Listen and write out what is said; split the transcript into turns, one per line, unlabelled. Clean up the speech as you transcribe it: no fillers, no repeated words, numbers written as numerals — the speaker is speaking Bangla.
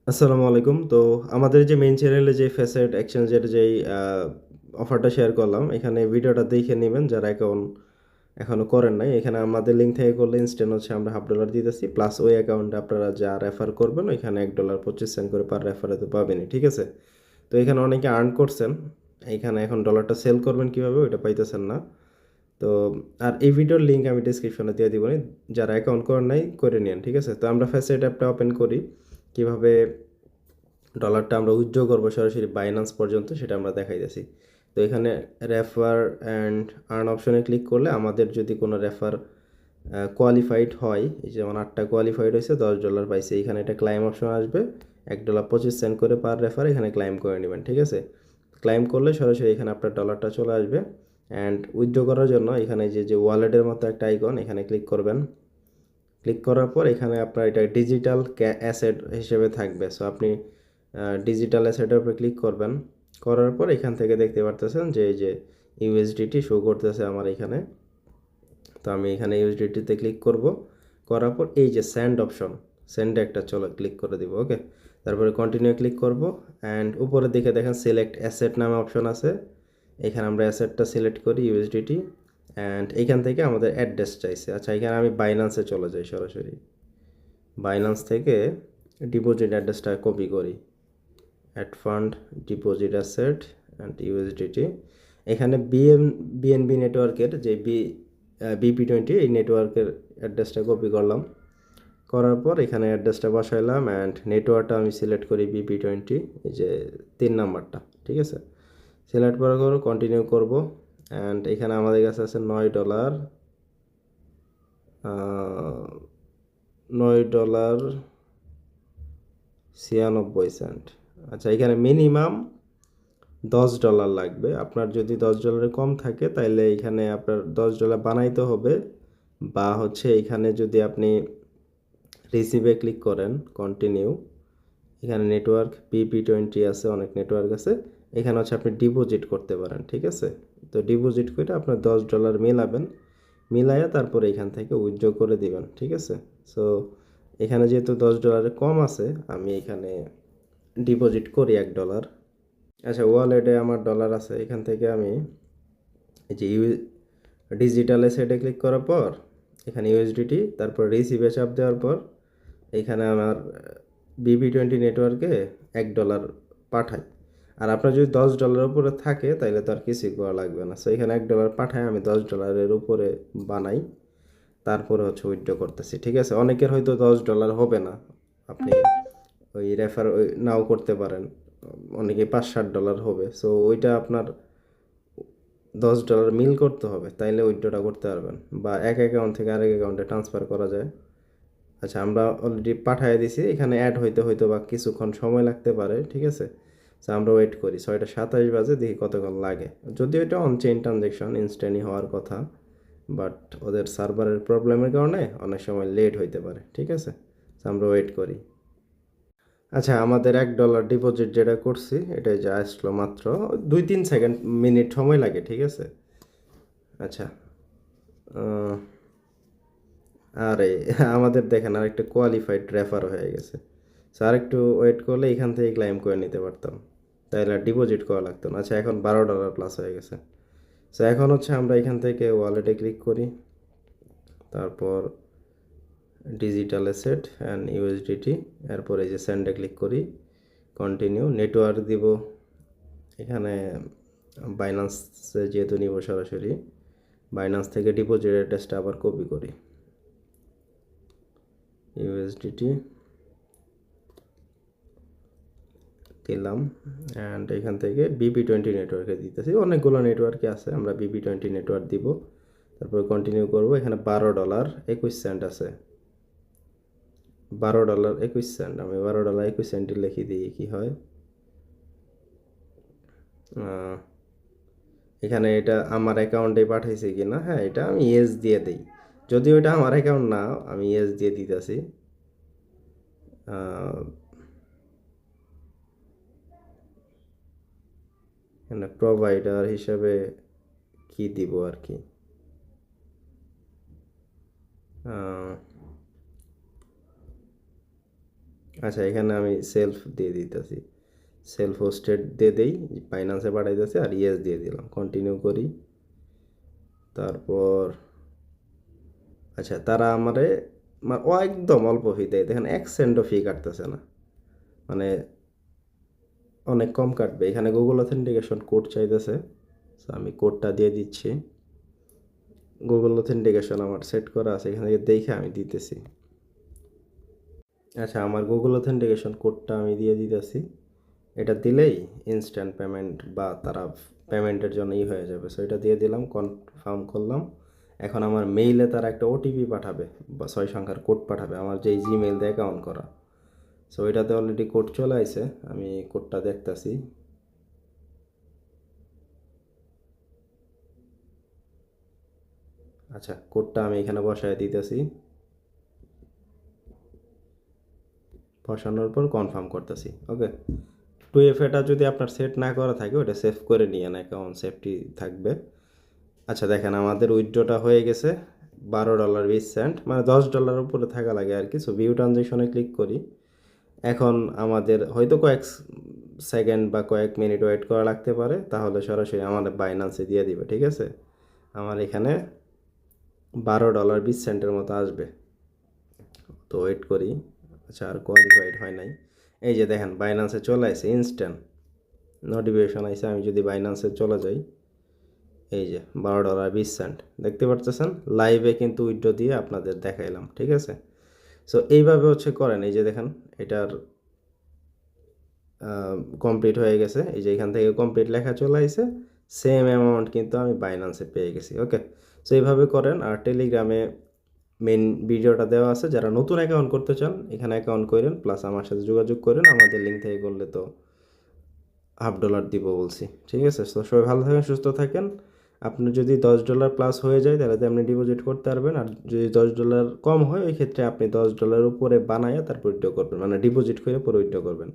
আসসালামু আলাইকুম। তো আমাদের যে মেইন চ্যানেলে যে ফ্যাসেট এক্সচেঞ্জের যেই অফারটা শেয়ার করলাম, এখানে ভিডিওটা দেখে নিবেন যারা অ্যাকাউন্ট এখনো করেন নাই। এখানে আমাদের লিঙ্ক থেকে করলে ইনস্ট্যান্ট হচ্ছে আমরা $1/2 দিতেছি। প্লাস ওই অ্যাকাউন্টে আপনারা যা রেফার করবেন ওইখানে $1 $25 করে পার রেফারে তো পাবেনই। ঠিক আছে? তো এখানে অনেকে আর্ন করছেন। এইখানে এখন ডলারটা সেল করবেন কিভাবে ওইটা পাইতেছেন না। তো আর এই ভিডিওর লিঙ্ক আমি ডেসক্রিপশনে দিয়ে দিবনি। যারা অ্যাকাউন্ট করেন নাই করে নিয়েন। ঠিক আছে? তো আমরা ফ্যাসেট অ্যাপটা ওপেন করি। কিভাবে ডলারটা আমরা উইথড্র করবো সরাসরি বাইন্যান্স পর্যন্ত সেটা আমরা দেখাইতেছি। তো এখানে রেফার অ্যান্ড আর্ন অপশনে ক্লিক করলে আমাদের যদি কোনো রেফার কোয়ালিফাইড হয়, এই যেমন 8টা কোয়ালিফাইড হয়েছে $10 পাইছে, এখানে একটা ক্লাইম অপশন আসবে, $1 $25 করে পার রেফার এখানে ক্লাইম করে নেবেন। ঠিক আছে? ক্লাইম করলে সরাসরি এখানে আপনার ডলারটা চলে আসবে। অ্যান্ড উইথড্র করার জন্য এখানে যে ওয়ালেটের মতো একটা আইকন এখানে ক্লিক করবেন। ক্লিক করার পর এখানে আপনার এটা ডিজিটাল অ্যাসেট হিসেবে থাকবে। সো আপনি ডিজিটাল অ্যাসেটের উপরে ক্লিক করবেন। করার পর এখান থেকে দেখতে পারতেছেন যে এই যে ইউএসডিটি শো করতেছে আমার এখানে। তো আমি এখানে ইউএসডিটিতে ক্লিক করব। করার পর এই যে সেন্ড অপশন, সেন্ডে একটা চলো ক্লিক করে দিব। ওকে, তারপরে কন্টিনিউ ক্লিক করব। অ্যান্ড উপরের দিকে দেখেন সিলেক্ট অ্যাসেট নামে অপশন আছে। এখানে আমরা অ্যাসেটটা সিলেক্ট করি ইউএসডিটি। অ্যান্ড এইখান থেকে আমাদের অ্যাড্রেস চাইছে। আচ্ছা, এখানে আমি বাইন্যান্সে চলে যাই সরাসরি। বাইন্যান্স থেকে ডিপোজিট অ্যাড্রেসটা কপি করি। Add fund deposit asset and USDT. এখানে বিএনবি নেটওয়ার্কের যে বিপি20 এই নেটওয়ার্কের অ্যাড্রেসটা কপি করলাম। করার পর এখানে অ্যাড্রেসটা বসাইলাম অ্যান্ড নেটওয়ার্কটা আমি সিলেক্ট করি বিপি20, এই যে 3 নাম্বারটা। ঠিক আছে? সিলেক্ট করার পর কন্টিনিউ করব। অ্যান্ড এখানে আমাদের কাছে আছে $9.96। আচ্ছা, এখানে মিনিমাম $10 লাগবে। আপনার যদি $10 কম থাকে তাইলে এখানে আপনার $10 বানাইতে হবে, বা হচ্ছে এখানে যদি আপনি রিসিভে ক্লিক করেন কন্টিনিউ, এখানে নেটওয়ার্ক বিপি20 আছে, অনেক নেটওয়ার্ক আছে। এখানে হচ্ছে আপনি ডিপোজিট করতে পারেন। ঠিক আছে? তো ডিপোজিট করে আপনার $10 মিলাবেন, মিলাইয়া তারপরে এখান থেকে উইথড্র করে দিবেন। ঠিক আছে? সো এখানে যেহেতু $10 কম আছে, আমি এখানে ডিপোজিট করি $1। আচ্ছা, ওয়ালেটে আমার ডলার আছে। এখান থেকে আমি এই যে ডিজিটাল সাইডে ক্লিক করার পর এখানে ইউএসডিটি, তারপর রিসিভে চাপ দেওয়ার পর এখানে আমার বিপি20 নেটওয়ার্কে $1 পাঠাই। আর আপনার যদি $10 উপরে থাকে তাহলে তো আর কিছুই করা লাগবে না। সো এখানে $1 পাঠায় আমি $10 উপরে বানাই, তারপরে হচ্ছে উইথড্র করতেছি। ঠিক আছে? অনেকের হয়তো $10 হবে না, আপনি ওই রেফার ওই নাও করতে পারেন। অনেকে $5-7 হবে। সো ওইটা আপনার $10 মিল করতে হবে, তাইলে উইথড্রটা করতে পারবেন, বা এক অ্যাকাউন্ট থেকে আরেক অ্যাকাউন্টে ট্রান্সফার করা যায়। আচ্ছা, আমরা অলরেডি পাঠিয়ে দিছি। এখানে অ্যাড হইতে হয়তো বা কিছুক্ষণ সময় লাগতে পারে। ঠিক আছে? তো আমরা ওয়েট করি। 6টা 27 বাজে, দেখি কতক্ষণ লাগে। যদিও এটা অন চেইন ট্রানজ্যাকশন, ইনস্ট্যান্টই হওয়ার কথা, বাট ওদের সার্ভারের প্রবলেমের কারণে অনেক সময় লেট হইতে পারে। ঠিক আছে? তো আমরা ওয়েট করি। আচ্ছা, আমাদের $1 ডিপোজিট যেটা করছি এটা যা আসলো মাত্র 2-3 সেকেন্ড মিনিট সময় লাগে। ঠিক আছে? আচ্ছা, আহ, আরে আমাদের দেখেন আরেকটা কোয়ালিফাইড রেফার হয়ে গেছে। সো আরেকটু ওয়েট করলে এখান থেকে ক্লাইম করে নিতে পারতাম, তাইলে আর ডিপোজিট করা লাগতো না। আচ্ছা, এখন $12 প্লাস হয়ে গেছে। সো এখন হচ্ছে আমরা এখান থেকে ওয়ালেটে ক্লিক করি, তারপর ডিজিটাল অ্যাসেট অ্যান্ড ইউএসডিটি, এরপর এই যে সেন্ডে ক্লিক করি, কন্টিনিউ নেটওয়ার্ক দিব। এখানে বাইন্যান্সে যেহেতু নিব সরাসরি, বাইন্যান্স থেকে ডিপোজিট অ্যাড্রেসটা আবার কপি করি, ইউএসডিটি দিলাম। অ্যান্ড এখান থেকে বিপি20 নেটওয়ার্কে দিতেছি। অনেকগুলো নেটওয়ার্কে আছে, আমরা বিপি20 নেটওয়ার্ক দিব। তারপর কন্টিনিউ করব। এখানে $12.21 আছে। $12.21। আমি $12.21 লিখে দিই, কি হয়। এখানে এটা আমার অ্যাকাউন্টে পাঠাইছে কি না, হ্যাঁ, এটা আমি ইয়েস দিয়ে দিই। যদিও এটা আমার অ্যাকাউন্ট না, আমি ইয়েস দিয়ে দিতেছি। এখানে প্রোভাইডার হিসাবে কি দিব আর কি। আচ্ছা, এখানে আমি সেলফ দিয়ে দিতেছি, সেলফ হোস্টেড দিয়ে দেই, বাইন্যান্সে পাঠাইতেছি আর ইয়েস দিয়ে দিলাম, কন্টিনিউ করি। তারপর আচ্ছা, তারা আমারে ও একদম অল্প ফি দেয়, দেখেন 1 সেন্টও ফি কাটতেছে না, মানে অনেক কম কাটবে। এখানে গুগল অথেন্টিকেশন কোড চাইতেছে, তো আমি কোডটা দিয়ে দিচ্ছি। গুগল অথেন্টিকেশন আমার সেট করা আছে, এখান থেকে দেখে আমি দিতেছি। আচ্ছা, আমার গুগল অথেন্টিকেশন কোডটা আমি দিয়ে দিতেছি। এটা দিলেই ইনস্ট্যান্ট পেমেন্ট বা তারা পেমেন্টের জন্য হয়ে যাবে। সো এটা দিয়ে দিলাম, কনফার্ম করলাম। এখন আমার মেইলে তারা একটা ওটিপি পাঠাবে বা 6 সংখ্যার কোড পাঠাবে আমার যেই জিমেইল দিয়ে অ্যাকাউন্ট করা। সো এটাতে অলরেডি কোড চলে আসে, আমি কোডটা দেখতেছি। আচ্ছা, কোডটা আমি এখানে বসায় দিতেছি, বসানোর পর কনফার্ম করতেছি। ওকে, 2FA যদি আপনার সেট না করা থাকে ওটা সেভ করে নিয়ে অ্যাকাউন্ট সেফটি থাকবে। আচ্ছা, দেখেন আমাদের উইথড্রটা হয়ে গেছে $12.20, মানে $10 উপরে থাকা লাগে আর কি। সো ভিউ ট্রানজেকশনে ক্লিক করি। এখন আমাদের হয়তো কয়েক সেকেন্ড বা কয়েক মিনিট ওয়েট করা লাগতে পারে, তাহলে সরাসরি আমাদের বাইন্যান্সে দিয়ে দিবে। ঠিক আছে, আমার এখানে $12.20 মতো আসবে, তো ওয়েট করি। আচ্ছা, আর কোয়ালিফাইড হয় নাই। এই যে দেখেন বাইন্যান্সে চলে আসে, ইনস্ট্যান্ট নোটিফিকেশন আইসে। আমি যদি বাইন্যান্সে চলে যাই, এই যে $12.20 দেখতে পারতেছেন, লাইভে কিন্তু উইথড্র দিয়ে আপনাদের দেখাইলাম। ঠিক আছে, সো এইভাবে করেন। এই যে দেখেন এটার কমপ্লিট হয়ে গেছে, এই যে এখান থেকে কমপ্লিট লেখা চলে আসছে, সেম অ্যামাউন্ট কিন্তু আমি বাইন্যান্সে পেয়ে গেছি। ওকে, সো এইভাবে করেন। আর টেলিগ্রামে মেন ভিডিওটা দেওয়া আছে, যারা নতুন অ্যাকাউন্ট করতে চান এখানে অ্যাকাউন্ট করেন, প্লাস আমার সাথে যোগাযোগ করেন, আমাদের লিঙ্ক থেকে করলে তো $1/2 দিব বলছি। ঠিক আছে, তো সবাই ভালো থাকেন, সুস্থ থাকেন। আপনার যদি $10 প্লাস হয়ে যায় তাহলে তো আপনি ডিপোজিট করতে পারবেন, আর যদি $10 কম হয় ওই ক্ষেত্রে আপনি $10 উপরে বানায় তারপর উইথড্র করবেন, মানে ডিপোজিট করে পরে উইথড্র করবেন।